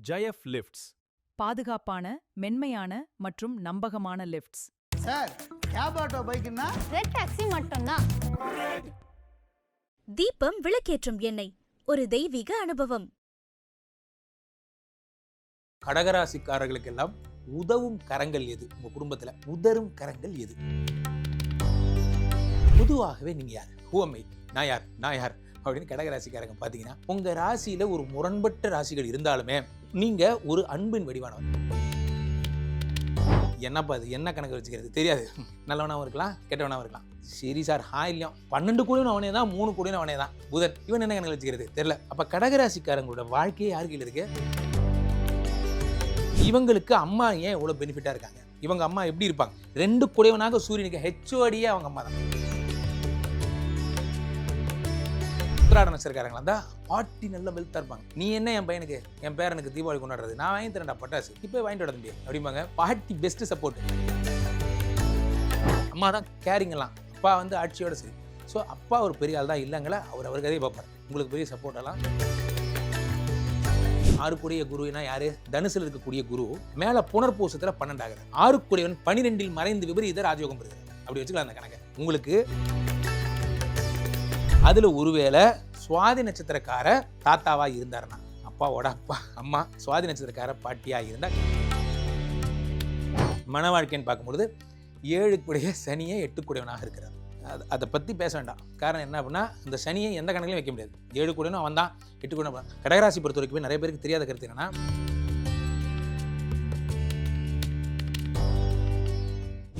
ஜெயஃப் lifts. பாதுகாப்பான, மென்மையான மற்றும் நம்பகமான லிஃப்ட்ஸ். சார், கேப் ஆட்டோ பைக்குன்னா ரெட் டாக்ஸி மட்டும்தான். தீபம் விளக்கேற்றும் எண்ணெய், ஒரு தெய்வீக அனுபவம். கடகராசிக்காரர்களுக்கெல்லாம் உதவும் கரங்கள் எது? உங்க குடும்பத்துல உதரும் கரங்கள் எது? பொதுவாகவே நீங்க யார்? ஹூஅம்மை, நான் யார் நான் யார் அப்படின்னு கடகராசிக்காரங்க பாத்தீங்கன்னா, உங்க ராசியில ஒரு முரண்பட்ட ராசிகள் இருந்தாலுமே நீங்க ஒரு அன்பின் வடிவானவர். என்னப்பா அது, என்ன கணக்கு வச்சுக்கிறது தெரியாது, நல்லவனாவும் இருக்கலாம் கெட்டவனாவும் இருக்கலாம். சரி சார், இல்லையும் 12 கூடியும் அவனே தான், 3 கூடியும் அவனே தான் புதன், இவன் என்ன கணக்கு வச்சுக்கிறது தெரியல. அப்ப கடகராசிக்காரங்களோட வாழ்க்கையே யாருக்கு இருக்கு? இவங்களுக்கு அம்மா ஏன் இவ்வளவு பெனிஃபிட்டா இருக்காங்க? இவங்க அம்மா எப்படி இருப்பாங்க? 2 குடையவனாக சூரியனுக்கு ஹெச்ஓடியே அவங்க அம்மா தான். உத்திராட நட்சத்திரக்காரங்களா இருந்தா பாட்டி நல்ல வெல்த்தா இருப்பாங்க. நீ என்ன என் பையனுக்கு, என் பேரனுக்கு தீபாவளி கொண்டாடுறது, நான் வாங்கி தரேன்டா பட்டாசு, இப்போ வாங்கிட்டு வர தம்பி அப்படிம்பாங்க. பாட்டி பெஸ்ட் சப்போர்ட். அம்மா தான் கேரிங் எல்லாம். அப்பா வந்து ஆட்சியோட சரி. ஸோ அப்பா ஒரு பெரிய ஆள் தான் இல்லைங்களா, அவர் கதையை பார்ப்பார். உங்களுக்கு பெரிய சப்போர்ட் எல்லாம். 6 கூடிய குருனா யாரு? தனுசுல இருக்கக்கூடிய குரு மேல புனர்பூசத்துல 12 ஆகுது. 6 கூடியவன் 12 மறைந்து விபரீத ராஜயோகம் பெறுகிறது. அப்படி வச்சுக்கலாம் அந்த கணக்கு. உங்களுக்கு அதுல ஒருவேளை சுவாதி நட்சத்திரக்கார தாத்தாவா இருந்தாருன்னா, அப்பாவோட அப்பா அம்மா சுவாதி நட்சத்திரக்கார பாட்டியா இருந்தா, மன வாழ்க்கைன்னு பார்க்கும்பொழுது 7 கூடிய சனியை 8 கூடியவனாக இருக்கிறார். அதை பற்றி பேச வேண்டாம். காரணம் என்ன அப்படின்னா, இந்த சனியை எந்த கணக்கிலையும் வைக்க முடியாது. 7 கூடனும் அவன் தான், 8 கூட. கடகராசி பொறுத்த வரைக்கும் நிறைய பேருக்கு தெரியாத கருத்து என்னன்னா,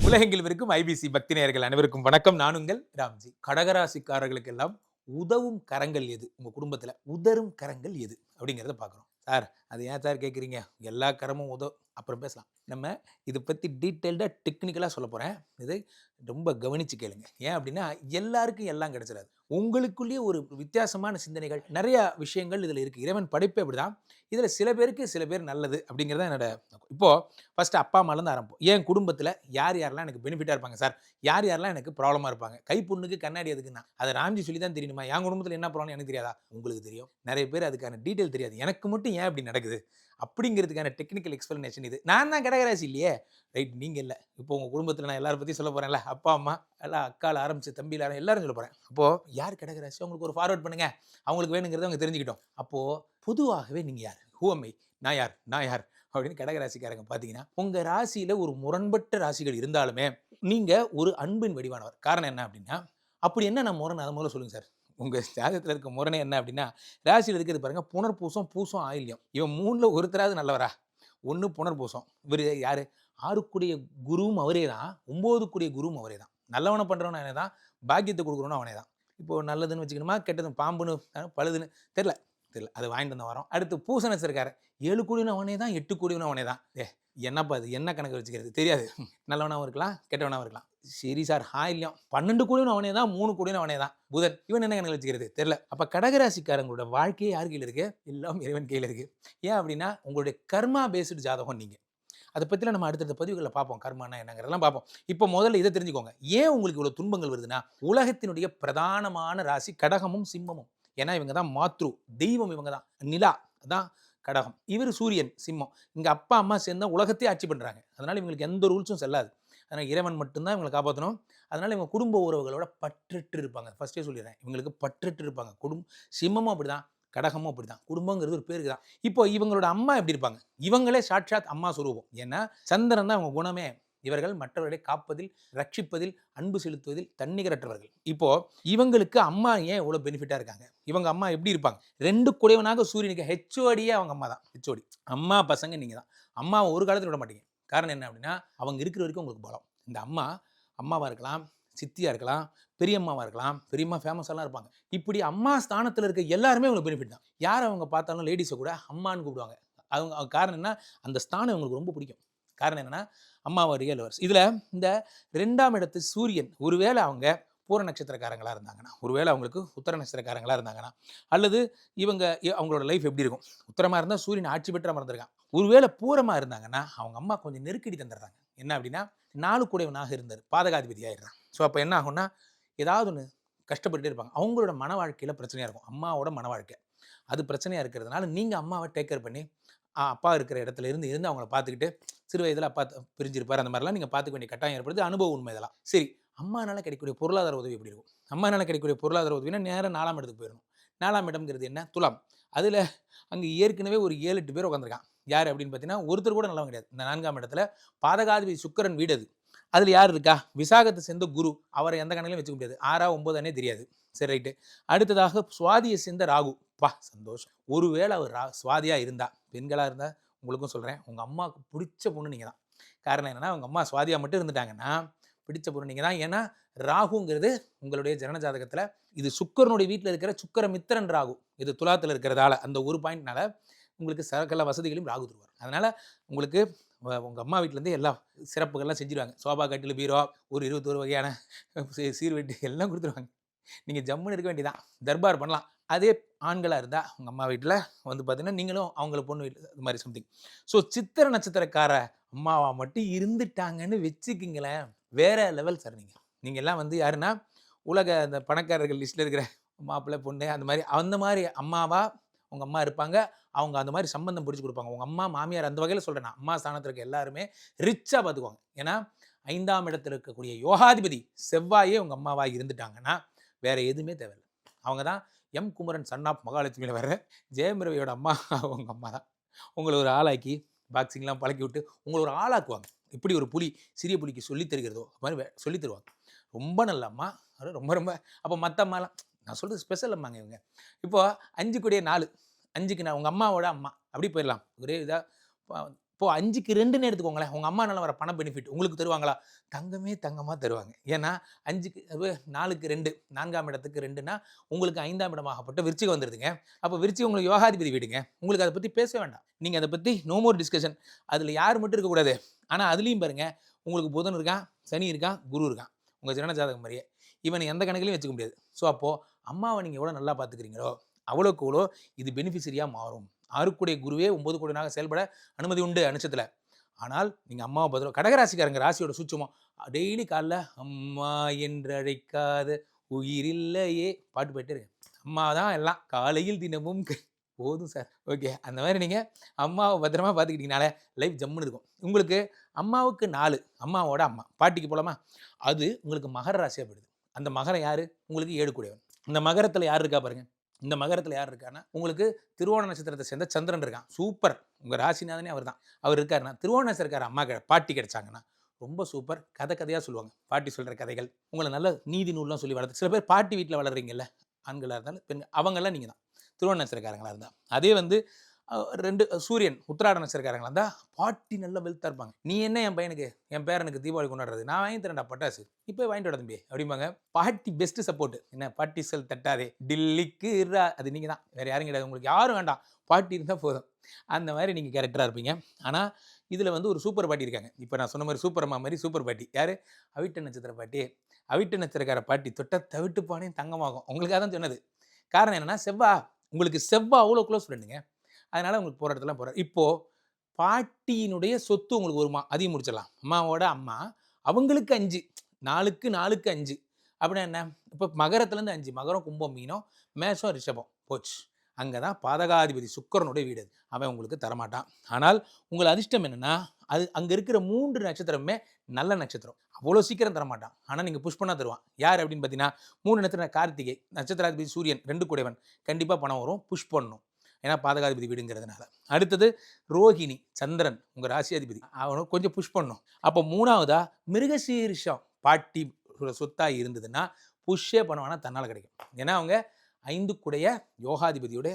உலகெங்கில் இருக்கும் ஐபிசி பக்தி நேயர்கள் அனைவருக்கும் வணக்கம். நான் உங்கள் ராம்ஜி. கடகராசிக்காரர்களுக்கு எல்லாம் உதவும் கரங்கள் எது? உங்க குடும்பத்துல உதரும் கரங்கள் எது அப்படிங்கிறத பார்க்குறோம். சார், அது ஏன் சார் கேட்குறீங்க? எல்லா கரமும் அப்புறம் பேசலாம். நம்ம இதை பற்றி டீட்டெயில்டாக டெக்னிக்கலாக சொல்ல போகிறேன். இது ரொம்ப கவனித்து கேளுங்க. ஏன் அப்படின்னா, எல்லாருக்கும் எல்லாம் கிடைச்சிடாது. உங்களுக்குள்ளேயே ஒரு வித்தியாசமான சிந்தனைகள், நிறைய விஷயங்கள் இதில் இருக்குது. இறைவன் படைப்பே அப்படி தான். இதில் சில பேர் நல்லது அப்படிங்கிறத என்னோட. இப்போது ஃபஸ்ட்டு அப்பா அம்மாலேருந்து ஆரம்பிப்போம். என் குடும்பத்தில் யார் யாரெல்லாம் எனக்கு பெனிஃபிட்டாக இருப்பாங்க சார், யார் யாரெல்லாம் எனக்கு ப்ராப்ளமாக இருப்பாங்க? கைப்புண்ணுக்கு கண்ணாடி எதுக்குன்னா அதை ராம்ஜி சொல்லி தான் தெரியணுமா? என் குடும்பத்தில் என்ன ப்ராப்ளம் எனக்கு தெரியாதா? உங்களுக்கு தெரியும். நிறைய பேர் அதுக்கான டீட்டெயில் தெரியாது. எனக்கு மட்டும் ஏன் அப்படி நடக்குது அப்படிங்கிறதுக்கான டெக்னிக்கல் எக்ஸ்பிளனேஷன் இது. நான் தான் கடகராசி இல்லையே, ரைட்? நீங்கள் இல்லை. இப்போ உங்கள் குடும்பத்தில் நான் எல்லாரும் பற்றி சொல்ல போகிறேன்ல, அப்பா அம்மா எல்லாம், அக்கால ஆரம்பிச்சு தம்பியில் எல்லாரும் சொல்ல போகிறேன். அப்போது யார் கடகராசி அவங்களுக்கு ஒரு ஃபார்வர்ட் பண்ணுங்க, அவங்களுக்கு வேணுங்கிறத அவங்க தெரிஞ்சுக்கிட்டோம். அப்போது பொதுவாகவே நீங்கள் யார்? ஹூஅம்மை, நான் யார் நான் யார் அப்படின்னு கடகராசிக்காரங்க பார்த்தீங்கன்னா, உங்கள் ராசியில் ஒரு முரண்பட்ட ராசிகள் இருந்தாலுமே நீங்கள் ஒரு அன்பின் வடிவானவர். காரணம் என்ன அப்படின்னா, அப்படி என்ன நான் முரண், அதை முதல்ல சொல்லுங்கள் சார். உங்கள் ஜாதகத்தில் இருக்க முரணே என்ன அப்படின்னா, ராசியில் இருக்கிறது பாருங்கள், புனர்பூசம் பூசம் ஆயில்யம். இவன் 3ல் ஒருத்தராவது நல்லவரா? 1 புனர்பூசம். இவர் யார்? 6 கூடிய குருவும் அவரே தான், 9 கூடிய குருவும் அவரே தான். நல்லவனை பண்ணுறவன் அவனே தான், பாக்கியத்தை கொடுக்குறவனும் அவனே தான். இப்போது நல்லதுன்னு வச்சுக்கணுமா, கெட்டது பாம்புன்னு பழுதுன்னு தெரில, அது வாங்கிட்டு வந்த வரோம். அடுத்து பூச நட்சத்திரக்காரன் 7 கூடியவனும் அவனே தான், 8 கூடியவனும் அவனே தான். என்னப்பா அது, என்ன கணக்கு வச்சுக்கிறது தெரியாது, நல்லவனாகவும் இருக்கலாம் கெட்டவனாகவும் இருக்கலாம். சரி சார், இல்லையும் 12 கூடியும் அவனே தான், 3 கூடியும் அவனே தான் புதன், இவன் என்ன கணக்கு வச்சுக்கிறது தெரியல. அப்போ கடகராசிக்காரங்களோட வாழ்க்கையே யார் கையில் இருக்கு? எல்லாம் இறைவன் கையில் இருக்கு. ஏன் அப்படின்னா, உங்களுடைய கர்மா பேஸ்டு ஜாதகம் நீங்கள். அதை பற்றிலாம் நம்ம அடுத்தடுத்த பதிவுகளில் பார்ப்போம். கர்மானா என்னங்கிறதெல்லாம் பார்ப்போம். இப்போ முதல்ல இதை தெரிஞ்சுக்கோங்க. ஏன் உங்களுக்கு இவ்வளோ துன்பங்கள் வருதுன்னா, உலகத்தினுடைய பிரதானமான ராசி கடகமும் சிம்மமும். ஏன்னா இவங்க தான் மாத்ரு தெய்வம், இவங்க தான் நிலா, அதான் கடகம். இவர் சூரியன் சிம்மம். இங்கே அப்பா அம்மா சேர்ந்தா உலகத்தையே ஆட்சி பண்ணுறாங்க. அதனால் இவங்களுக்கு எந்த ரூல்ஸும் செல்லாது. அதனால் இறைவன் மட்டும்தான் இவங்களை காப்பாற்றணும். அதனால் இவங்க குடும்ப உறவுகளோட பற்றற்று இருப்பாங்க. ஃபஸ்ட்டே சொல்லிடுறேன், இவங்களுக்கு பற்றற்று இருப்பாங்க. சிம்மமும் அப்படி தான், கடகமும் அப்படி தான். குடும்பங்கிறது ஒரு பேருக்கு தான். இப்போ இவங்களோட அம்மா எப்படி இருப்பாங்க? இவங்களே சாட்சாத் அம்மா சொல்லுவோம். ஏன்னா சந்திரன் தான் இவங்க குணமே. இவர்கள் மற்றவர்களை காப்பதில், ரட்சிப்பதில், அன்பு செலுத்துவதில் தன்னிகரற்றவர்கள். இப்போ இவங்களுக்கு அம்மா ஏன் இவ்வளோ பெனிஃபிட்டாக இருக்காங்க? இவங்க அம்மா எப்படி இருப்பாங்க? 2 குடையவனாக சூரியனுக்கு ஹெச்ஓடியே அவங்க அம்மா தான். ஹெச்ஓடி அம்மா பசங்க நீங்கள் தான். அம்மாவை ஒரு காலத்தில் விட மாட்டீங்க. காரணம் என்ன அப்படின்னா, அவங்க இருக்கிற வரைக்கும் உங்களுக்கு பலம். இந்த அம்மாவாக இருக்கலாம், சித்தியாக இருக்கலாம், பெரியம்மாவாக இருக்கலாம். பெரியம்மா ஃபேமஸாலாம் இருப்பாங்க. இப்படி அம்மா ஸ்தானத்தில் இருக்க எல்லாருமே உங்களுக்கு பெனிஃபிட் தான். யார் அவங்க பார்த்தாலும் லேடிஸை கூட அம்மான்னு கூப்பிடுவாங்க. அவங்க காரணம் என்ன? அந்த ஸ்தானம் இவங்களுக்கு ரொம்ப பிடிக்கும். காரணம் என்னென்னா, அம்மாவை ரியல் லவர்ஸ். இதில் இந்த 2ஆம் இடத்து சூரியன் ஒருவேளை அவங்க பூர நட்சத்திரக்காரங்களாக இருந்தாங்கன்னா, ஒருவேளை அவங்களுக்கு உத்தர நட்சத்திரக்காரங்களாக இருந்தாங்கன்னா, அல்லது அவங்களோட லைஃப் எப்படி இருக்கும்? உத்தரமாக இருந்தால் சூரியன் ஆட்சி பெற்ற மறந்துருக்கான். ஒருவேளை பூரமாக இருந்தாங்கன்னா, அவங்க அம்மா கொஞ்சம் நெருக்கடி தந்துடுறாங்க. என்ன அப்படின்னா, 4 கூடையவனாக இருந்தார், பாதகாதிபதி ஆகிடுறான். ஸோ அப்போ என்ன ஆகும்னா, ஏதாவது ஒன்று கஷ்டப்பட்டுட்டே இருப்பாங்க. அவங்களோட மன வாழ்க்கையில் பிரச்சனையாக இருக்கும். அம்மாவோட மன வாழ்க்கை அது பிரச்சனையாக இருக்கிறதுனால, நீங்கள் அம்மாவை டேக் கேர் பண்ணி அப்பா இருக்கிற இடத்துல இருந்து அவங்கள பார்த்துக்கிட்டு சிறு வயதில் அப்பா பிரிஞ்சிருப்பார். அந்த மாதிரிலாம் நீங்கள் பார்த்துக்க வேண்டிய கட்டாயம் ஏற்படுது. அனுபவ உண்மை இதெல்லாம். சரி, அம்மானால கிடைக்கக்கூடிய பொருளாதார உதவி எப்படி இருக்கும்? அம்மானால கிடைக்கக்கூடிய பொருளாதார உதவினா நேரம் 4ஆம் இடத்துக்கு போயிடணும். 4ஆம் இடம்ங்கிறது என்ன? துலாம். அதில் அங்கே ஏற்கனவே ஒரு 7-8 பேர் உட்காந்துருக்கான். யார் அப்படின்னு பார்த்தீங்கன்னா ஒருத்தர் கூட நல்லவங்க கிடையாது. இந்த 4ஆம் இடத்துல பாதகாதிபதி சுக்கிரன் வீடு அது. அதில் யார் இருக்கா? விசாகத்தை சேர்ந்த குரு. அவரை எந்த கணக்கிலையும் வச்சுக்க முடியாது. 6ஆ 9ஆனே தெரியாது. சரி, ரைட்டு. அடுத்ததாக சுவாதியை சேர்ந்த ராகு. சந்தோஷம். ஒருவேளை அவர் சுவாதியா இருந்தா, பெண்களா இருந்தா உங்களுக்கும் சொல்றேன், உங்க அம்மாவுக்கு பிடிச்ச பொண்ணு நீங்க தான். காரணம் என்னன்னா, உங்க அம்மா சுவாதியா மட்டும் இருந்துட்டாங்கன்னா பிடிச்ச பொண்ணு நீங்க தான். ஏன்னா ராகுங்கிறது உங்களுடைய ஜனன ஜாதகத்துல இது சுக்கிரனுடைய வீட்டில் இருக்கிற சுக்கிர மித்திரன் ராகு. இது துலாத்துல இருக்கிறதால அந்த ஒரு பாயிண்ட்னால உங்களுக்கு சகல வசதிகளையும் ராகு தருவார். அதனால உங்களுக்கு உங்க அம்மா வீட்டிலேருந்து எல்லா சிறப்புகள்லாம் செஞ்சிருவாங்க. சோபா, கட்டில், பீரோ, ஒரு 21 வகையான சீர்வெட்டி எல்லாம் கொடுத்துருவாங்க. நீங்கள் ஜம்முன்னு இருக்க வேண்டியதான். தர்பார் பண்ணலாம். அதே ஆண்களாக இருந்தால் உங்கள் அம்மா வீட்டில் வந்து பார்த்தீங்கன்னா நீங்களும் அவங்கள பொண்ணு வீட்டில் அது மாதிரி சம்திங். ஸோ சித்திர நட்சத்திரக்கார அம்மாவா மட்டும் இருந்துட்டாங்கன்னு வச்சுக்கிங்களேன், வேற லெவல் சார். நீங்கள் எல்லாம் வந்து யாருன்னா உலக அந்த பணக்காரர்கள் லிஸ்ட்டில் இருக்கிற மாப்பிள்ளை பொண்ணு அந்த மாதிரி அம்மாவா உங்கள் அம்மா இருப்பாங்க. அவங்க அந்த மாதிரி சம்பந்தம் பிடிச்சி கொடுப்பாங்க. உங்கள் அம்மா மாமியார் அந்த வகையில் சொல்கிறேன். நான் அம்மா ஸ்தானத்தில் இருக்க எல்லாருமே ரிச்சாக பார்த்துக்குவாங்க. ஏன்னா 5ஆம் இடத்துல இருக்கக்கூடிய யோகாதிபதி செவ்வாயே உங்கள் அம்மாவாக இருந்துட்டாங்கன்னா வேற எதுவுமே தேவையில்லை. அவங்க தான் எம் குமரன் சன் ஆஃப் மகாலட்சுமியில் வர ஜெயம் ரவியோட அம்மா. அவங்க அம்மா தான் உங்களை ஒரு ஆளாக்கி பாக்ஸிங்லாம் பழக்கி விட்டு உங்களை ஒரு ஆளாக்குவாங்க. இப்படி ஒரு புலி சிறிய புலிக்கு சொல்லித் தருகிறதோ அது மாதிரி சொல்லித் தருவாங்க. ரொம்ப நல்ல அம்மா. அது ரொம்ப ரொம்ப. அப்போ மற்ற அம்மாலாம் நான் சொல்கிறது ஸ்பெஷல் அம்மாங்க இவங்க. இப்போ 5 கூடிய 4 5க்கு நான் உங்கள் அம்மாவோட அம்மா அப்படி போயிடலாம். ஒரே இதாக இப்போது 5க்கு 2ன்னு எடுத்துக்கோங்களேன். உங்கள் அம்மானால வர பண பெனிஃபிட் உங்களுக்கு தருவாங்களா? தங்கமே தங்கமாக தருவாங்க. ஏன்னா 5க்கு 4க்கு 2 4ஆம் இடத்துக்கு 2ன்னா உங்களுக்கு 5ஆம் இடமாகப்பட்ட விருச்சிகம் வந்துடுதுங்க. அப்போ விருச்சிகம் உங்களுக்கு யோகாதிபதி வீடுங்க. உங்களுக்கு அதை பற்றி பேசவே வேண்டாம். நீங்கள் அதை பற்றி நோ மோர் டிஸ்கஷன். அதில் யார் மட்டும் இருக்கக்கூடாது. ஆனால் அதுலேயும் பாருங்கள், உங்களுக்கு புதன் இருக்கான், சனி இருக்கான், குரு இருக்கான். உங்கள் ஜனன ஜாதகம் மாதிரியே இவனை எந்த கணக்கிலையும் வச்சுக்க முடியாது. ஸோ அப்போது அம்மாவை நீங்கள் எவ்வளோ நல்லா பார்த்துக்கிறீங்களோ அவ்வளோக்கு எவ்வளோ இது பெனிஃபிஷரியாக மாறும். 6 குருவே 9 கூடியனாக செயல்பட அனுமதி உண்டு அனுஷத்தில். ஆனால் நீங்கள் அம்மாவை பதிலாக கடகராசிக்காரங்க ராசியோட சூட்சமம் டெய்லி காலைல அம்மா என்று அழைக்காத உயிரில்லையே பாட்டு போயிட்டே இருக்கு. அம்மா தான் எல்லாம் காலையில் தினமும் போதும் சார். ஓகே, அந்த மாதிரி நீங்கள் அம்மாவை பத்திரமா பார்த்துக்கிட்டீங்கனாலே லைஃப் ஜம்முன்னு இருக்கும். உங்களுக்கு அம்மாவுக்கு 4 அம்மாவோட அம்மா பாட்டிக்கு போலாமா? அது உங்களுக்கு மகர ராசியாக போயிடுது. அந்த மகரம் யார்? உங்களுக்கு 7 கூடியவன். இந்த மகரத்தில் யார் இருக்கா பாருங்க. இந்த மகரத்தில் யார் இருக்கான்னா உங்களுக்கு திருவோண நட்சத்திரத்தை சேர்ந்த சந்திரன் இருக்கான். சூப்பர். உங்கள் ராசிநாதனே அவர் தான். அவர் இருக்காருன்னா திருவோண நட்சத்திரக்கார அம்மா பாட்டி கிடைச்சாங்கன்னா ரொம்ப சூப்பர். கதையாக சொல்லுவாங்க. பாட்டி சொல்கிற கதைகள் உங்களை நல்ல நீதி நூல்லாம் சொல்லி வளர்த்து. சில பேர் பாட்டி வீட்டில் வளர்றீங்கல்ல, ஆண்களாக இருந்தாலும் பெண்கள், அவங்கெல்லாம் நீங்கள் தான் திருவோண நட்சத்திரக்காரங்களாக இருந்தால். அதே வந்து 2 சூரியன் உத்திராட நட்சத்திரக்காரங்களா இருந்தால் பாட்டி நல்ல வெல்த்தாக இருப்பாங்க. நீ என்ன என் பேரனுக்கு தீபாவளி கொண்டாடுறது, நான் வாங்கி தரேன்டா பட்டாசு, இப்போ வாங்கிட்டு வர தம்பி அப்படிம்பாங்க. பாட்டி பெஸ்ட்டு சப்போர்ட். என்ன பாட்டி செல் தட்டாதே டில்லிக்கு அது நீங்கள் தான், வேறு யாரும் கிடையாது. உங்களுக்கு யாரும் வேண்டாம், பாட்டி இருந்தால் போதும். அந்த மாதிரி நீங்கள் கேரக்டராக இருப்பீங்க. ஆனால் இதில் வந்து ஒரு சூப்பர் பாட்டி இருக்காங்க. இப்போ நான் சொன்ன மாதிரி சூப்பர் அம்மா மாதிரி சூப்பர் பாட்டி யார்? அவிட்ட நட்சத்திர பாட்டி. அவிட்ட நட்சத்திரக்கார பாட்டி தொட்ட தவிட்டு பானையும் தங்கமாகும். உங்களுக்காக தான் சொன்னது. காரணம் என்னென்னா உங்களுக்கு செவ்வாய் அவ்வளோ க்ளோஸ் ஃப்ரெண்டுங்க. அதனால் உங்களுக்கு போகிற இடத்துல போகிறார். இப்போது பாட்டியினுடைய சொத்து உங்களுக்கு வருமா? அதையும் முடிச்சிடலாம். அம்மாவோட அம்மா அவங்களுக்கு 5 4க்கு 5 அப்படின்னா என்ன? இப்போ மகரத்துலேருந்து 5 மகரம், கும்பம், மீனம், மேஷம், ரிஷபம் போச்சு. அங்கே தான் பாதகாதிபதி சுக்கிரனுடைய வீடு. அவன் உங்களுக்கு தரமாட்டான். ஆனால் உங்கள் அதிர்ஷ்டம் என்னென்னா அது அங்கே இருக்கிற 3 நட்சத்திரமே நல்ல நட்சத்திரம். அவ்வளோ சீக்கிரம் தரமாட்டான். ஆனால் நீங்கள் புஷ் பண்ணால் தருவான். யார் அப்படின்னு பார்த்தீங்கன்னா 3 நட்சத்திரம் கார்த்திகை, நட்சத்திராதிபதி சூரியன் 2 கூடையவன். கண்டிப்பாக பணம் வரும். புஷ் பண்ணணும். ஏன்னா பாதகாதிபதி வீடுங்கிறதுனால. அடுத்தது ரோஹிணி சந்திரன் உங்கள் ராசியாதிபதி. அவனும் கொஞ்சம் புஷ் பண்ணும். அப்போ 3வதா மிருகசீரிஷம் பாட்டி சொத்தாக இருந்ததுன்னா புஷ்ஷே பண்ணுவானா தன்னால் கிடைக்கும். ஏன்னா அவங்க 5 கூடைய யோகாதிபதியோட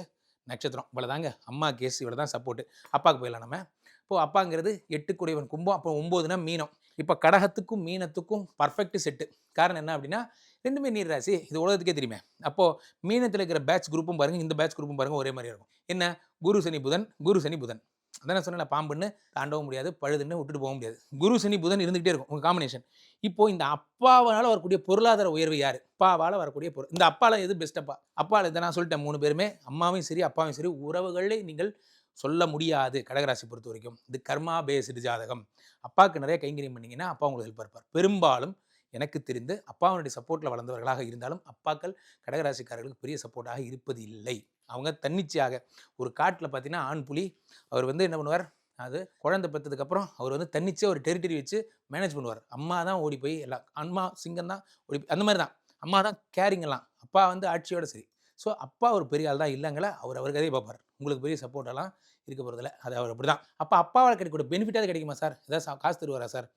நட்சத்திரம். இவ்வளோ தாங்க அம்மா கேஸ். இவ்வளோ தான் சப்போர்ட்டு. அப்பாவுக்கு போயிடலாம் நம்ம. இப்போது அப்பாங்கிறது 8 கூடையவன் கும்பம். அப்போ 9னா மீனம். இப்போ கடகத்துக்கும் மீனத்துக்கும் பர்ஃபெக்ட் செட்டு. காரணம் என்ன அப்படின்னா 2மே நீர் ராசி. இது உலகத்துக்கே தெரியுமே. அப்போது மீனத்தில் இருக்கிற பேட்ச் குரூப்பும் பாருங்கள், இந்த பேட்ச் குரூப்பும் பாருங்கள், ஒரே மாதிரியாக இருக்கும். என்ன? குரு சனி புதன், குரு சனி புதன். அதான் சொன்னேன், பாம்புன்னு தாண்டவும் முடியாது, பழுதுன்னு விட்டுட்டு போக முடியாது. குரு சனி புதன் இருந்துகிட்டே இருக்கும் உங்கள் காம்பினேஷன். இப்போது இந்த அப்பாவால் வரக்கூடிய பொருளாதார உயர்வு யார்? அப்பாவால் வரக்கூடிய இந்த அப்பாவில் எது பெஸ்ட் அப்பா? அப்பாவில் இதை நான் சொல்லிட்டேன். 3 பேருமே அம்மாவையும் சரி அப்பாவையும் சரி உறவுகளே நீங்கள் சொல்ல முடியாது. கடகராசி பொறுத்த வரைக்கும் இது கர்மா பேஸ்டு ஜாதகம். அப்பாவுக்கு நிறைய கைங்கரியம் பண்ணிங்கன்னா அப்பா உங்களுக்கு ஹெல்ப் இருப்பார். பெரும்பாலும் எனக்கு தெரிந்து அப்பாவுடைய சப்போர்ட்டில் வளர்ந்தவர்களாக இருந்தாலும் அப்பாக்கள் கடகராசிக்காரர்களுக்கு பெரிய சப்போர்ட்டாக இருப்பது இல்லை. அவங்க தன்னிச்சையாக ஒரு காட்டில் பார்த்தீங்கன்னா ஆண் புலி அவர் வந்து என்ன பண்ணுவார், அது குழந்தை பெற்றதுக்கப்புறம் அவர் வந்து தன்னிச்சையாக ஒரு டெரிட்டரி வச்சு மேனேஜ் பண்ணுவார். அம்மா தான் ஓடி போய் எல்லாம், அம்மா சிங்கம் தான் ஓடி அந்த மாதிரி தான், அம்மா தான் கேரிங்கெல்லாம், அப்பா வந்து ஆட்சியோட சரி. ஸோ அப்பா ஒரு பெரிய ஆள் தான் இல்லைங்களா, அவர் கதையை பார்ப்பார். உங்களுக்கு பெரிய சப்போர்ட்டெல்லாம் இருக்க போகிறதில்ல, அது அவர் அப்படி தான். அப்போ அப்பாவால் கிடைக்கக்கூடிய பெனிஃபிட்டாவது கிடைக்குமா சார், ஏதாவது காசு தருவாரா சார்?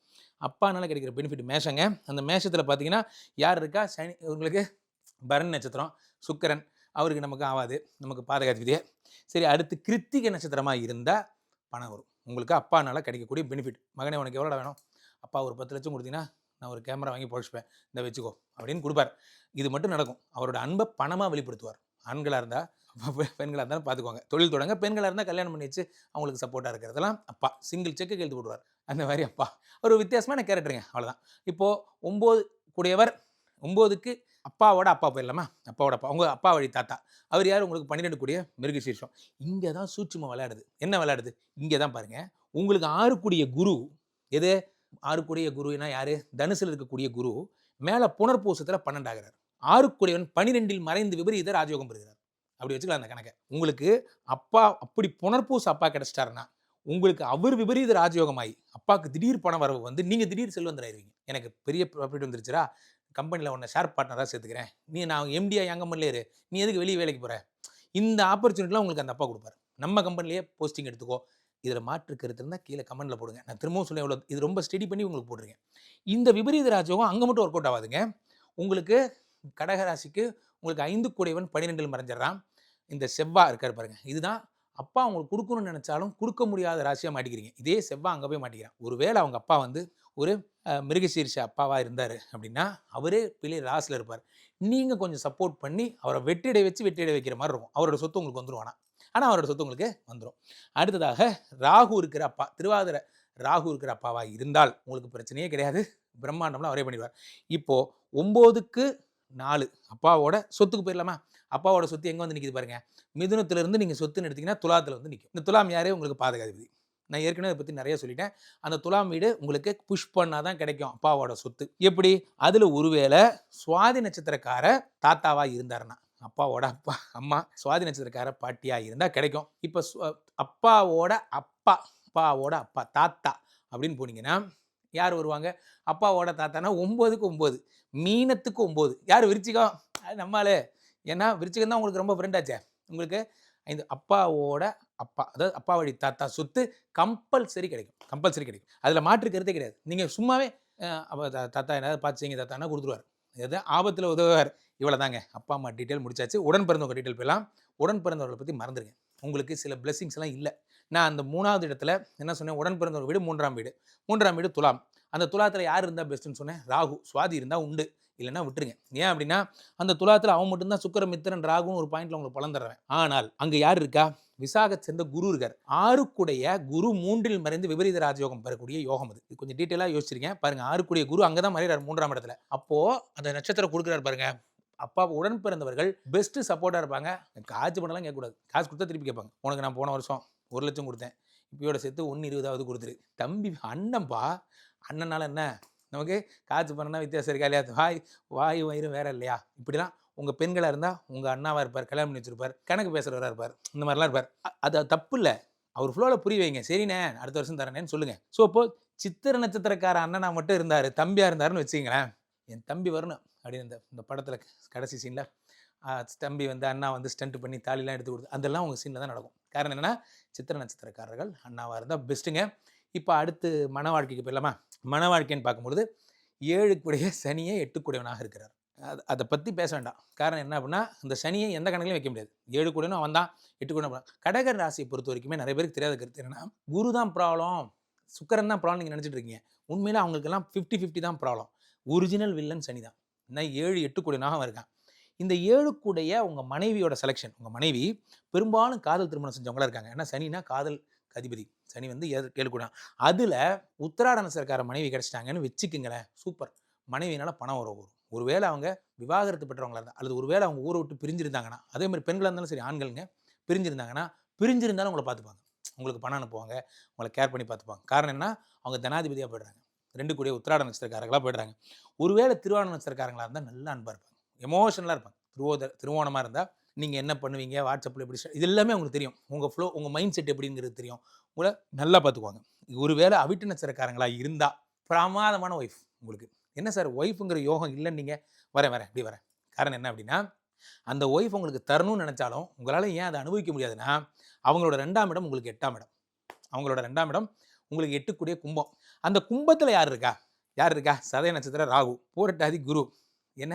அப்பானால கிடைக்கிற பெனிஃபிட் மேஷங்க. அந்த மேஷத்தில் பார்த்தீங்கன்னா யார் இருக்கா, சனி உங்களுக்கு பரணி நட்சத்திரம், சுக்கிரன் அவருக்கு நமக்கு ஆகாது, நமக்கு பாதகாதிபதியே. சரி, அடுத்து கிருத்திகை நட்சத்திரமாக இருந்தால் பணம் வரும் உங்களுக்கு, அப்பானால கிடைக்கக்கூடிய பெனிஃபிட். மகனே உனக்கு எவ்வளோ வேணும், அப்பா ஒரு 10 லட்சம் கொடுத்தீங்கன்னா நான் ஒரு கேமரா வாங்கி பொழைச்சிப்பேன், இந்த வச்சுக்கோ அப்படின்னு கொடுப்பார். இது மட்டும் நடக்கும். அவரோட அன்பை பணமாக வெளிப்படுத்துவார். ஆண்களாக இருந்தால், பெண்களாக இருந்தாலும் பார்த்துக்குவாங்க. தொழில் தொடங்க, பெண்களாக இருந்தால் கல்யாணம் பண்ணி வச்சு அவங்களுக்கு சப்போர்ட்டாக இருக்கிறதெல்லாம் அப்பா. சிங்கிள் செக்கு எழுதி போடுவார், அந்த மாதிரி அப்பா. ஒரு வித்தியாசமான கேரக்டருங்க, அவ்வளோதான். இப்போது 9 கூடியவர், 9க்கு அப்பாவோட அப்பா போயிடலாமா, அப்பாவோட அப்பா உங்கள் அப்பா வழி தாத்தா, அவர் யார் உங்களுக்கு 12 கூடிய மிருகசீர்ஷம். இங்கே தான் சூட்சுமம் விளையாடுது. என்ன விளையாடுது இங்கே தான் பாருங்கள். உங்களுக்கு 6 கூடிய குரு, எது 6 கூடிய குருனா யார், தனுசில் இருக்கக்கூடிய குரு மேலே புனர்பூசத்தில் 12 ஆகிறார். 6 கூடியவன் 12இல் மறைந்து விபரீத ராஜயோகம் பெறுகிறார். அப்படி வச்சுக்கலாம் அந்த கணக்கை. உங்களுக்கு அப்பா அப்படி புனர்பூச அப்பா கிடைச்சிட்டாருன்னா உங்களுக்கு அவர் விபரீத ராஜயோகமாகி அப்பாவுக்கு திடீர் பணம் வரவு வந்து நீங்கள் திடீர் செல்வந்தராயிருவீங்க. எனக்கு பெரிய ப்ராஃபிட் வந்துருச்சுரா, கம்பெனியில் உன்னை ஷேர் பார்ட்னராக சேர்த்துக்கிறேன், நான் எம்டியா என் கம்பெனிலே இரு, நீ எதுக்கு வெளியே வேலைக்கு போகிற, இந்த ஆப்பர்ச்சுனிட்டிலாம் உங்களுக்கு அந்த அப்பா கொடுப்பாரு. நம்ம கம்பெனிலேயே போஸ்டிங் எடுத்துக்கோ. இதில் மாற்று கருத்து இருந்தால் கீழே கமெண்ட்டில் போடுங்க. நான் திரும்பவும் சொல்ல, எவ்வளோ இது ரொம்ப ஸ்டடி பண்ணி உங்களுக்கு போட்டுருக்கேன். இந்த விபரீத ராஜயோகம் அங்கே மட்டும் ஒர்க் அவுட் ஆகாதுங்க. உங்களுக்கு கடகராசிக்கு உங்களுக்கு 5 கூடியவன் 12இல் மறைஞ்சிடறான். இந்த செவ்வாய் இருக்கார் பாருங்க, இதுதான் அப்பா உங்களுக்கு கொடுக்கணும்னு நினச்சாலும் கொடுக்க முடியாத ராசியாக மாட்டிக்கிறீங்க. இதே செவ்வாய் அங்கே போய் மாட்டிக்கிறான். ஒருவேளை அவங்க அப்பா வந்து ஒரு மிருகசீர்ஷ அப்பாவாக இருந்தார் அப்படின்னா அவரே பெரிய ராசியில் இருப்பார். நீங்கள் கொஞ்சம் சப்போர்ட் பண்ணி அவரை வெற்றிடை வச்சு வெற்றிடை வைக்கிற மாதிரி இருக்கும். அவரோட சொத்து உங்களுக்கு வந்துடும், ஆனால் அவரோட சொத்து உங்களுக்கு வந்துடும். அடுத்ததாக ராகு இருக்கிற அப்பா, திருவாதிரை ராகு இருக்கிற அப்பாவாக இருந்தால் உங்களுக்கு பிரச்சனையே கிடையாது, பிரம்மாண்டம்லாம் அவரே பண்ணிடுவார். இப்போது 9க்கு 4 அப்பாவோட சொத்துக்கு போயிடலாமா. அப்பாவோட சொத்து எங்கே வந்து நிற்கிது பாருங்க, மிதுனத்திலிருந்து நீங்கள் சொத்துன்னு எடுத்திங்கன்னா துலாத்தில் வந்து நிற்கும். இந்த துலாம் யாரே உங்களுக்கு பாதகாதிபதி. நான் ஏற்கனவே அதை பற்றி நிறைய சொல்லிட்டேன். அந்த துலாம் வீடு உங்களுக்கு புஷ் பண்ணால் தான் கிடைக்கும் அப்பாவோட சொத்து. எப்படி, அதில் ஒருவேளை சுவாதி நட்சத்திரக்கார தாத்தாவாக இருந்தாருன்னா, அப்பாவோட அப்பா அம்மா சுவாதி நட்சத்திரக்கார பாட்டியாக இருந்தால் கிடைக்கும். இப்போ அப்பாவோட அப்பா தாத்தா அப்படின்னு போனீங்கன்னா யார் வருவாங்க, அப்பாவோட தாத்தானா 9க்கு 9, மீனத்துக்கு 9 யார், விருச்சிகம். நம்மளே, ஏன்னா விருச்சிகம் தான் உங்களுக்கு ரொம்ப ஃப்ரெண்டாச்சே. உங்களுக்கு 5 அப்பாவோட அப்பா, அதாவது அப்பா வழி தாத்தா சொத்து கம்பல்சரி கிடைக்கும். அதில் மாற்று கருத்தே கிடையாது. நீங்கள் சும்மாவே தாத்தா ஏதாவது பார்த்து செய்யுங்க தாத்தானா கொடுத்துருவார். எதாவது ஆபத்தில் உதவுவார். இவ்வளோ தாங்க. அப்பா அம்மா டீட்டெயில் முடிச்சாச்சு. உடன் பிறந்தவங்க டீட்டெயில் போயிடலாம். உடன் பிறந்தவர்களை பற்றி மறந்துடுங்க. உங்களுக்கு சில பிளெஸிங்ஸ் எல்லாம் இல்லை. நான் அந்த 3வது இடத்துல என்ன சொன்னேன், உடன் பிறந்தவர் வீடு 3ஆம் வீடு துலாம். அந்த துலாத்தில் யார் இருந்தால் பெஸ்ட்டுன்னு சொன்னேன், ராகு. சுவாதி இருந்தால் உண்டு, இல்லைன்னா விட்டுருங்க. ஏன் அப்படின்னா அந்த துலாத்தில் அவன் மட்டும்தான் சுக்கிர மித்திரன் ராகுன்னு ஒரு பாயிண்ட்ல உங்களுக்கு பலன் தர்றேன். ஆனால் அங்கே யார் இருக்கா, விசாக சேர்ந்த குரு இருக்கார். 6 கூடைய குரு 3இல் மறைந்து விபரீத ராஜயோகம் பெறக்கூடிய யோகம். அது கொஞ்சம் டீட்டெயிலாக யோசிச்சிருக்கேன் பாருங்க. 6 கூடிய குரு அங்கே தான் மறைகிறார் 3ஆம் இடத்துல. அப்போ அந்த நட்சத்திரம் கொடுக்குறாரு பாருங்க. அப்பா உடன் பிறந்தவர்கள் பெஸ்ட் சப்போர்ட்டாக இருப்பாங்க. காசு பண்ணலாம் கேட்கக்கூடாது. காசு கொடுத்தா திருப்பி கேட்பாங்க. உனக்கு நான் போன வருஷம் 1 லட்சம் கொடுத்தேன், இப்போயோட சேர்த்து 1,20,000 கொடுத்துரு. தம்பி அண்ணன்பா, அண்ணனால என்ன நமக்கு காசு பண்ணனா வித்தியாசம் இருக்கா இல்லையா, வாய் வயிறு வேற இல்லையா. இப்படிலாம் உங்கள் பெண்களாக இருந்தால் உங்கள் அண்ணாவாக இருப்பார், கல்யாணம் பண்ணி வச்சிருப்பார், கணக்கு பேசுகிறவராக இருப்பார், இந்த மாதிரிலாம் இருப்பார். அது தப்பு இல்லை, அவர் ஃப்ளோவில் புரிய வைங்க. சரிண்ணே அடுத்த வருஷம் தரேனேன்னு சொல்லுங்கள். ஸோ இப்போ சித்திர நட்சத்திரக்கார அண்ணனா மட்டும் இருந்தார், தம்பியாக இருந்தாருன்னு வச்சுங்களேன், என் தம்பி வரணும் அப்படின்னு இந்த படத்தில் கடைசி சீனில் தம்பி வந்து அண்ணா வந்து ஸ்டண்ட் பண்ணி தாலிலாம் எடுத்து கொடுத்து அதெல்லாம் உங்கள் சீனில் தான் நடக்கும். காரணம் என்னென்னா சித்திர நட்சத்திரக்காரர்கள் அண்ணாவாக இருந்தால் பெஸ்ட்டுங்க. இப்போ அடுத்து மன வாழ்க்கைக்கு போயிடலாமா. மன வாழ்க்கைன்னு பார்க்கும்பொழுது 7 கூடிய சனியை 8 கூடியவனாக இருக்கிறார். அதை பற்றி பேச வேண்டாம். காரணம் என்ன அப்படின்னா இந்த சனியை எந்த கணக்கிலையும் வைக்க முடியாது. 7 கூடியவனும் அவன் தான், 8 கூடியவன். கடக ராசியை பொறுத்த வரைக்குமே நிறைய பேருக்கு தெரியாத கருத்து என்னென்னா, குரு தான் ப்ராப்ளம், சுக்கரன் தான் ப்ராப்ளம் நீங்கள் நினச்சிட்டு இருக்கீங்க. உண்மையில் அவங்களுக்கெல்லாம் 50-50 தான் ப்ராப்ளம். ஒரிஜினல் வில்லன் சனி தான். இன்னும் 7-8 கூடியவனாக இருக்கான். இந்த 7 கூடைய உங்கள் மனைவியோட செலெக்ஷன். உங்கள் மனைவி பெரும்பாலும் காதல் திருமணம் செஞ்சவங்களா இருக்காங்க. ஏன்னா சனினா காதல் அதிபதி. சனி வந்து 7 கூடிய. அதில் உத்திராட நட்சத்திரக்கார மனைவி கிடச்சிட்டாங்கன்னு வச்சுக்குங்களேன், சூப்பர். மனைவினால் பணம் வரும். ஒருவேளை அவங்க விவாகரத்து பெற்றவங்களா இருந்தால், அல்லது ஒருவேளை அவங்க ஊரை விட்டு பிரிஞ்சிருந்தாங்கன்னா, அதே மாதிரி பெண்களாக இருந்தாலும் சரி, ஆண்களுங்க பிரிஞ்சிருந்தாலும் உங்களை பார்த்துப்பாங்க, உங்களுக்கு பணம் அனுப்புவாங்க, உங்களை கேர் பண்ணி பார்த்துப்பாங்க. காரணம் என்ன, அவங்க தனாதிபதியாக போய்டுறாங்க. 2 கூடிய உத்திராட நட்சத்திரக்காரர்களாக போய்டுறாங்க. ஒருவேளை திருவோண நட்சத்திரக்காரங்களாக இருந்தால் நல்லா அன்பாக இருப்பாங்க, எமோஷனலாக இருப்பாங்க. திருவோணமாக இருந்தால் நீங்கள் என்ன பண்ணுவீங்க, வாட்ஸ்அப்பில் எப்படி இது எல்லாமே அவங்களுக்கு தெரியும். உங்கள் ஃப்ளோ, உங்கள் மைண்ட் செட் எப்படிங்கிறது தெரியும். உங்களை நல்லா பார்த்துக்குவாங்க. ஒருவேளை அவிட்ட நட்சத்திரக்காரங்களா இருந்தால் பிரமாதமான ஒய்ஃப் உங்களுக்கு. என்ன சார் ஒய்ஃபுங்கிற யோகம் இல்லைன்னு நீங்கள் வரேன் இப்படி வரேன். காரணம் என்ன அப்படின்னா, அந்த ஒய்ஃப் உங்களுக்கு தரணும்னு நினச்சாலும் உங்களால் ஏன் அதை அனுபவிக்க முடியாதுன்னா, அவங்களோட 2ஆம் இடம் உங்களுக்கு 8ஆம் இடம். அவங்களோட 2ஆம் இடம் உங்களுக்கு 8 கும்பம். அந்த கும்பத்தில் யார் இருக்கா? சதய நட்சத்திரம் ராகு, பூரட்டாதி குரு. என்ன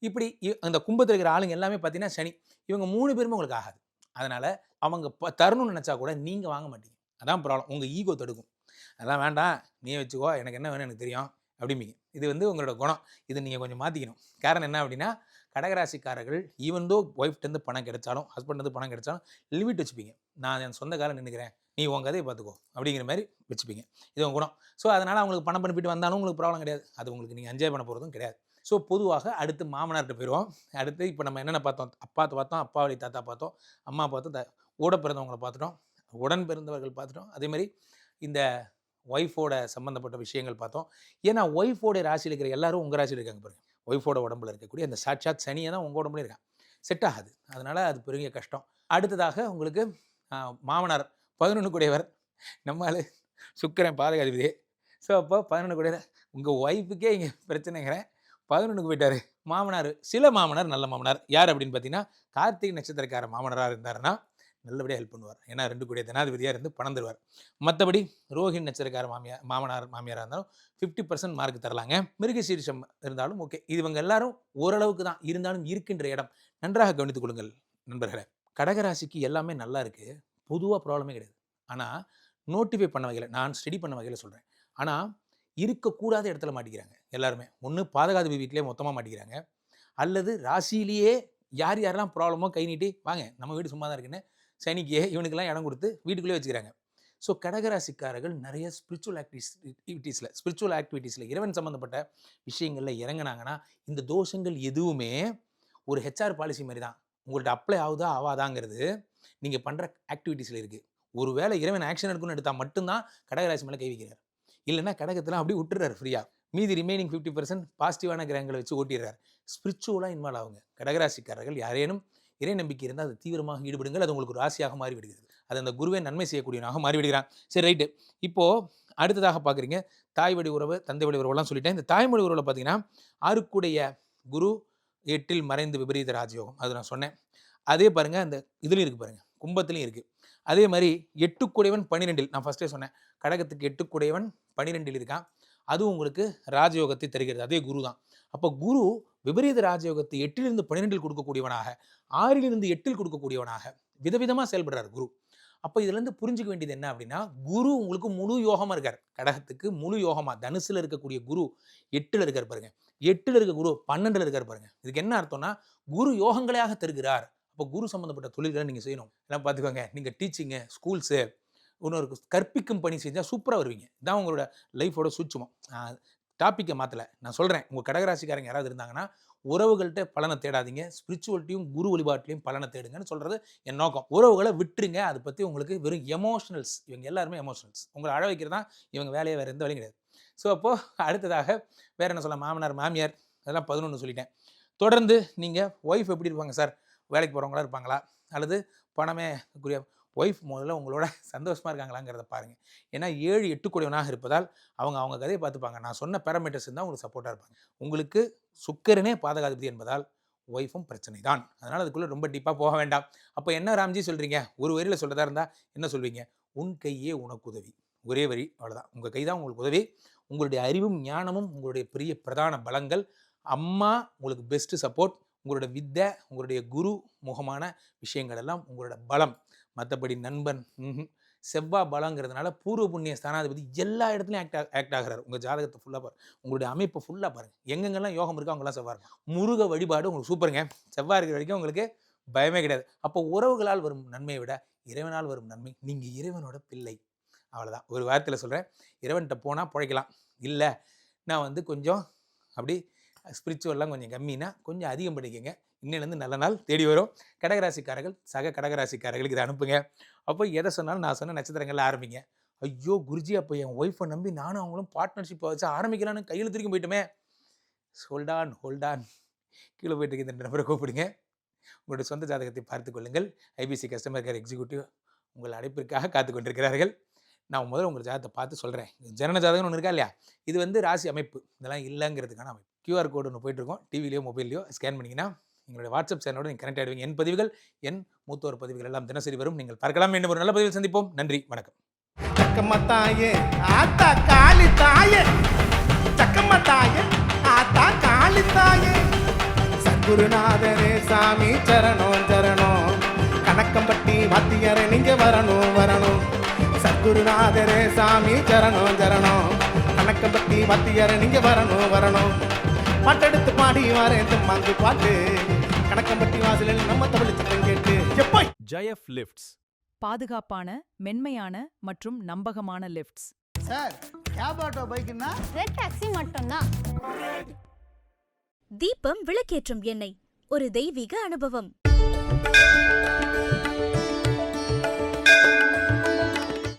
இப்படி அந்த கும்பத்தில் இருக்கிற ஆளுங்க எல்லாமே பார்த்தீங்கன்னா சனி. இவங்க 3 பேருமே உங்களுக்கு ஆகாது. அதனால் அவங்க தரணும்னு நினச்சா கூட நீங்கள் வாங்க மாட்டீங்க. அதான் ப்ராப்ளம். உங்கள் ஈகோ தடுக்கும். அதெல்லாம் வேண்டாம், நீயே வச்சுக்கோ, எனக்கு என்ன வேணும் எனக்கு தெரியும் அப்படிம்பீங்க. இது உங்களோட குணம். இதை நீங்கள் கொஞ்சம் மாற்றிக்கணும். காரணம் என்ன அப்படின்னா, கடகராசிக்காரர்கள் ஈவன் தோ ஒய்ஃப்டேருந்து பணம் கிடைச்சாலும், ஹஸ்பண்ட்லேருந்து பணம் கிடைச்சாலும் லிமிட் வச்சுப்பீங்க. நான் என் சொந்த காலம் நின்றுக்கிறேன், நீ உன் கதையை பார்த்துக்கோ அப்படிங்கிற மாதிரி வச்சுப்பீங்க. இது உங்கள் குணம். ஸோ அதனால் அவங்களுக்கு பணம் பண்ணிட்டு வந்தாலும் உங்களுக்கு ப்ராப்ளம் கிடையாது. அது உங்களுக்கு நீங்கள் என்ஜாய் பண்ண போகிறதும் கிடையாது. ஸோ பொதுவாக அடுத்து மாமனார்கிட்ட போயிடுவோம். அடுத்து இப்போ நம்ம என்னென்ன பார்த்தோம்? பார்த்தோம், அப்பா வழி தாத்தா பார்த்தோம், அம்மா பார்த்தோம், கூட பிறந்தவங்களை பார்த்துட்டோம், உடன் பிறந்தவர்கள் பார்த்துட்டோம். அதேமாதிரி இந்த ஒய்ஃபோட சம்மந்தப்பட்ட விஷயங்கள் பார்த்தோம். ஏன்னா ஒய்ஃபோட ராசியில் இருக்கிற எல்லாரும் உங்கள் ராசியில் இருக்காங்க பாருங்கள். ஒய்ஃபோட உடம்புல இருக்கக்கூடிய அந்த சாட்சாத் சனியை தான் உங்கள் உடம்புல இருக்கான். செட் ஆகாது. அதனால் அது பெரிய கஷ்டம். அடுத்ததாக உங்களுக்கு மாமனார் 11 கூடியவர், நம்மளால் சுக்கிரன் பாதகாதிபதி. ஸோ அப்போ 11 கூடியவர் உங்கள் ஒய்ஃபுக்கே இங்கே பிரச்சனைங்கிறேன். 11க்கு போயிட்டார். மாமனார், சில மாமனார் நல்ல மாமனார். யார் அப்படின்னு பார்த்தீங்கன்னா, கார்த்திகை நட்சத்திரக்கார மாமனாராக இருந்தாருன்னா நல்லபடியாக ஹெல்ப் பண்ணுவார். ஏன்னா 2 கூடிய ஜனாதிபதியாக இருந்து பணம் தருவார். மற்றபடி ரோஹிணி நட்சத்திரக்கார மாமியாராக இருந்தாலும் 50% மார்க் தரலாங்க. மிருகசீரிஷம் இருந்தாலும் ஓகே. இவங்க எல்லாரும் ஓரளவுக்கு தான் இருந்தாலும் இருக்கின்ற இடம் நன்றாக கவனித்துக் கொள்ளுங்கள் நண்பர்களே. கடகராசிக்கு எல்லாமே நல்லா இருக்குது, பொதுவாக ப்ராப்ளமே கிடையாது. ஆனால் நோட்டிஃபை பண்ண வகையில், நான் ஸ்டடி பண்ண வகையில் சொல்கிறேன். ஆனால் இருக்கக்கூடாத இடத்துல மாட்டிக்கிறாங்க எல்லாருமே. ஒன்று பாதகாதிபதி வீட்டிலே மொத்தமாக மாட்டிக்கிறாங்க, அல்லது ராசியிலேயே யார் யாரெல்லாம் ப்ராப்ளமோ கை நீட்டி வாங்க நம்ம வீடு சும்மா தான் இருக்குன்னு சனிக்கே இவனுக்கெல்லாம் இடம் கொடுத்து வீட்டுக்குள்ளே வச்சுக்கிறாங்க. ஸோ கடகராசிக்காரர்கள் நிறைய ஸ்பிரிச்சுவல் ஆக்டிவிட்டீஸில் இறைவன் சம்மந்தப்பட்ட விஷயங்களில் இறங்கினாங்கன்னா இந்த தோஷங்கள் எதுவுமே ஒரு ஹெச்ஆர் பாலிசி மாதிரி தான். உங்கள்கிட்ட அப்ளை ஆகுதா ஆகாதாங்கிறது நீங்கள் பண்ணுற ஆக்டிவிட்டீஸில் இருக்குது. ஒரு வேளை இறைவன் ஆக்ஷன் எடுக்கணும்னு எடுத்தால் மட்டும்தான் கடகராசி மேலே கை வைக்கிறார். இல்லைன்னா கடகத்தில் அப்படியே விட்டுறாரு ஃப்ரீயாக. மீதி ரிமைனிங் 50% பாசிட்டிவான கிரகங்களை வச்சு ஓட்டிடுறாரு. ஸ்பிரிச்சுவலாக இன்வால்வ் ஆகுங்க. கடகராசிக்காரர்கள் யாரேனும் இறை நம்பிக்கை இருந்தால் அது தீவிரமாக ஈடுபடுங்கள். அது உங்களுக்கு ஒரு ராசியாக மாறிவிடுகிறது. அது அந்த குருவை நன்மை செய்யக்கூடியவனாக மாறிவிடுகிறான். சரி, ரைட்டு. இப்போது அடுத்ததாக பார்க்குறீங்க தாய் வழி உறவு, தந்தை வழி உறவுலாம் சொல்லிட்டேன். இந்த தாய்மொழி உறவில் பார்த்தீங்கன்னா 6க்குடைய குரு 8ல் மறைந்து விபரீத ராஜயோகம், அது நான் சொன்னேன். அதே பாருங்கள் அந்த இதுலையும் இருக்குது பாருங்கள், கும்பத்துலையும் இருக்குது. அதே மாதிரி 8க்குடையவன் 12ல், நான் ஃபஸ்ட்டே சொன்னேன் கடகத்துக்கு 8க்குடையவன் 12ல் இருக்கான். அதுவும் உங்களுக்கு ராஜயோகத்தை தருகிறது. அதே குரு தான். அப்போ குரு விபரீத ராஜயோகத்தை 8லிருந்து 12ல் கொடுக்கக்கூடியவனாக, 6லிருந்து 8ல் கொடுக்கக்கூடியவனாக விதவிதமாக செயல்படுறார் குரு. அப்போ இதுலேருந்து புரிஞ்சுக்க வேண்டியது என்ன அப்படின்னா, குரு உங்களுக்கு முழு யோகமாக இருக்கார். கடகத்துக்கு முழு யோகமாக தனுசில் இருக்கக்கூடிய குரு 8ல் இருக்கார் பாருங்க, 8ல் இருக்க குரு 12ல் இருக்கார் பாருங்க. இதுக்கு என்ன அர்த்தம்னா குரு யோகங்களையாக தருகிறார். அப்போ குரு சம்மந்தப்பட்ட தொழில்களை நீங்கள் செய்யணும். எல்லாம் பார்த்துக்கோங்க. நீங்கள் டீச்சிங்கு, ஸ்கூல்ஸு, இன்னொரு கற்பிக்கும் பணி செஞ்சால் சூப்பராக வருவீங்க. இதான் உங்களோட லைஃபோட சூட்சுமம். டாப்பிக்கை மாற்றலை, நான் சொல்கிறேன். உங்கள் கடகராசிக்காரங்க யாராவது இருந்தாங்கன்னா உறவுகள்கிட்ட பலனை தேடாதீங்க, ஸ்பிரிச்சுவல்ட்டியும் குரு வழிபாட்டிலையும் பலனை தேடுங்கன்னு சொல்கிறது என் நோக்கம். உறவுகளை விட்டுருங்க. அதை பற்றி உங்களுக்கு வெறும் எமோஷனல்ஸ். இவங்க எல்லாருமே எமோஷனல்ஸ். உங்களை அழ வைக்கிறது தான் இவங்க வேலையை, வேறு எந்த வேலையும் கிடையாது. ஸோ அப்போது அடுத்ததாக வேறு என்ன சொல்ல, மாமனார் மாமியார் அதெல்லாம் 11 சொல்லிட்டேன். தொடர்ந்து நீங்கள் ஒய்ஃப் எப்படி இருப்பாங்க சார்? வேலைக்கு போகிறவங்களா இருப்பாங்களா, அல்லது பணமே குறிய ஒய்ஃப் முதல்ல உங்களோட சந்தோஷமாக இருக்காங்களாங்கிறத பாருங்கள். ஏன்னா 7 8 கூடியவனாக இருப்பதால் அவங்க கதையை பார்த்துப்பாங்க. நான் சொன்ன பேராமீட்டர்ஸ் தான் உங்களுக்கு சப்போர்ட்டாக இருப்பாங்க. உங்களுக்கு சுக்கிரனே பாதகாதிபதி என்பதால் ஒய்ஃபும் பிரச்சனை தான். அதனால் அதுக்குள்ளே ரொம்ப டீப்பாக போக வேண்டாம். அப்போ என்ன ராம்ஜி சொல்கிறீங்க? ஒரு வரியில் சொல்கிறதா இருந்தால் என்ன சொல்வீங்க? உன் கையே உனக்கு உதவி. ஒரே வரி, அவ்வளோதான். உங்கள் கை தான் உங்களுக்கு உதவி. உங்களுடைய அறிவும் ஞானமும் உங்களுடைய பெரிய பிரதான பலங்கள். அம்மா உங்களுக்கு பெஸ்ட்டு சப்போர்ட். உங்களோட வித்தை, உங்களுடைய குரு முகமான விஷயங்கள் எல்லாம் உங்களோட பலம். மற்றபடி நண்பன் செவ்வாய் பலங்கிறதுனால பூர்வ புண்ணிய ஸ்தானாதிபதி எல்லா இடத்துலையும் ஆக்ட் ஆகிறார். உங்கள் ஜாதகத்தை ஃபுல்லாக பாருங்கள், உங்களுடைய அமைப்பை ஃபுல்லாக பாருங்கள். எங்கெங்கெல்லாம் யோகம் இருக்கோ அவங்களாம் செவ்வாய் இருக்கும். முருக வழிபாடு உங்களுக்கு சூப்பருங்க. செவ்வாய் இருக்கிற வரைக்கும் உங்களுக்கு பயமே கிடையாது. அப்போ உறவுகளால் வரும் நன்மையை விட இறைவனால் வரும் நன்மை. நீங்கள் இறைவனோட பிள்ளை, அவ்வளோதான். ஒரு வார்த்தையில் சொல்கிறேன், இறைவன்கிட்ட போனால் பிழைக்கலாம். இல்லை நான் கொஞ்சம் அப்படி ஸ்பிரிச்சுவல்லாம் கொஞ்சம் கம்மின்னா கொஞ்சம் அதிகம் படிக்கங்க. இன்னிலேருந்து நல்ல நாள் தேடி வரும். கடகராசிக்காரர்கள் சக கடகராசிக்காரர்களுக்கு இதை அனுப்புங்க. அப்போ எதை சொன்னாலும் நான் சொன்ன நட்சத்திரங்களில் ஆரம்பிங்க. ஐயோ குருஜி, அப்போ என் ஒய்ஃபை நம்பி நானும் அவங்களும் பார்ட்னர்ஷிப்பை வச்சு ஆரம்பிக்கலான்னு கையில் திரும்பி போயிட்டுமே. ஹோல்டான் கீழே போயிட்டு இருக்க இந்த நம்பரை கூப்பிடுங்க. உங்களுடைய சொந்த ஜாதகத்தை பார்த்து கொள்ளுங்கள். ஐபிசி கஸ்டமர் கேர் எக்ஸிக்யூட்டிவ் உங்கள் அழைப்பிற்காக காத்து கொண்டிருக்கிறார்கள். நான் முதல்ல உங்கள் ஜாதகத்தை பார்த்து சொல்கிறேன். ஜனன ஜாதகம்னு ஒன்று இருக்கா இல்லையா, இது வந்து ராசி அமைப்பு, இதெல்லாம் இல்லைங்கிறதுக்கான அமைப்பு. QR கோடு ஒன்று போயிட்டுருக்கோம், டிவிலையோ மொபைல்லையோ ஸ்கேன் பண்ணிங்கன்னா எங்களுடைய வாட்ஸ்அப் சேனலோடு நீங்கள் கனெக்ட் ஆகிடுவீங்க. என் பதிவுகள், என் மூத்தோர் பதிவுகள் எல்லாம் தினசரி வரும், நீங்கள் பார்க்கலாம். மீண்டும் ஒரு நல்ல பதிவில் சந்திப்போம். நன்றி, வணக்கம். చక్కమ్మతాయే ఆత కాళితాయే చక్కమ్మతాయే ఆత కాళితాయే சத்குருநாதரே சாமி சரணம் சரணம் கணக்கம்பட்டி வாத்தியாரே நீங்க வரணும் வரணும் சத்குருநாதரே சாமி சரணம் சரணம் கணக்கம்பட்டி வாத்தியாரே நீங்க வரணும் வரணும் பாட்டெடுத்து பாடி வரேன் மாங்கு பாட்டு கணக்கம்பட்டி வாசலில் நம்ம தமிழ் சித்தம் கேட்டு எப்போ ஜெயஃப் லிஃப்ட்ஸ் பாதுகாப்பான, மென்மையான மற்றும் நம்பகமான லிஃப்ட்ஸ். சார் கேப் ஆட்டோ பைக்குன்னா ரெட் டாக்ஸி மட்டும்தான். தீபம் விளக்கேற்றும் எண்ணெய், ஒரு தெய்வீக அனுபவம்.